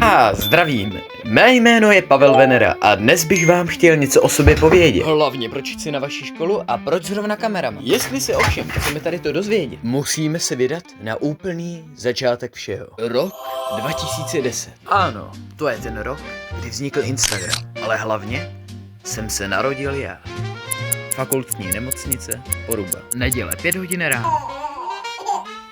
A zdravím, mé jméno je Pavel Venera a dnes bych vám chtěl něco o sobě povědět. Hlavně proč chci na vaši školu a proč zrovna kamerama. Jestli se ovšem chceme tady to dozvědět, musíme se vydat na úplný začátek všeho. Rok 2010. Ano, to je ten rok, kdy vznikl Instagram, ale hlavně jsem se narodil já. Fakultní nemocnice, Poruba. Neděle, 5 hodin ráno.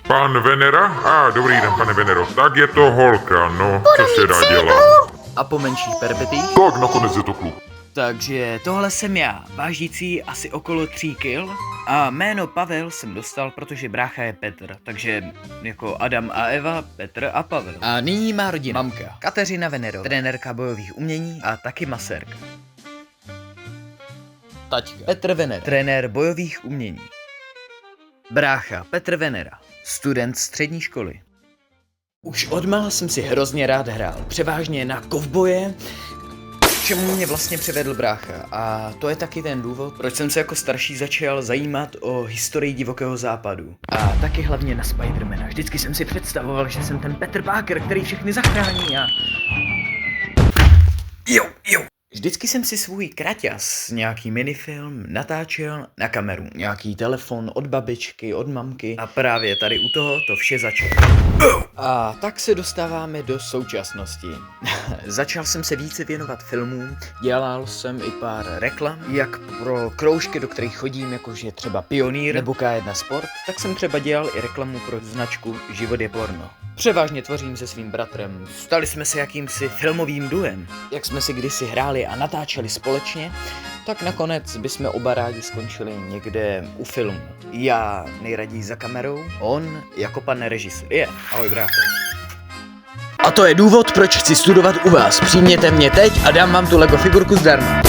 Pan Venera? Dobrý den, pane Venero. Tak je to holka, no, co se dá dělat. A po menších peripetích? Tak nakonec je to kluk. Takže tohle jsem já, vážící asi okolo 3 kg. A jméno Pavel jsem dostal, protože brácha je Petr, takže jako Adam a Eva, Petr a Pavel. A nyní má rodina. Mamka Kateřina Venero, trenérka bojových umění a taky masérka. Taťka Petr Venera, trenér bojových umění. Brácha Petr Venera, student střední školy. Už odmala jsem si hrozně rád hrál, převážně na kovboje, k čemu mě vlastně přivedl brácha. A to je taky ten důvod, proč jsem se jako starší začal zajímat o historii divokého západu. A taky hlavně na Spidermana. Vždycky jsem si představoval, že jsem ten Peter Parker, který všechny zachrání a... Jo. Vždycky jsem si svůj kraťas, nějaký minifilm, natáčel na kameru. Nějaký telefon od babičky, od mamky a právě tady u toho to vše začalo. A tak se dostáváme do současnosti. Začal jsem se více věnovat filmům, dělal jsem i pár reklam, jak pro kroužky, do kterých chodím, jakože třeba Pionýr nebo K1 Sport, tak jsem třeba dělal i reklamu pro značku Život je porno. Převážně tvořím se svým bratrem, stali jsme se jakýmsi filmovým duem. Jak jsme si kdysi hráli a natáčeli společně, tak nakonec bychom oba rádi skončili někde u filmu. Já nejraději za kamerou, on jako pan režisér. Ahoj brácho. A to je důvod, proč chci studovat u vás. Přijměte mě teď a dám vám tu Lego figurku zdarma.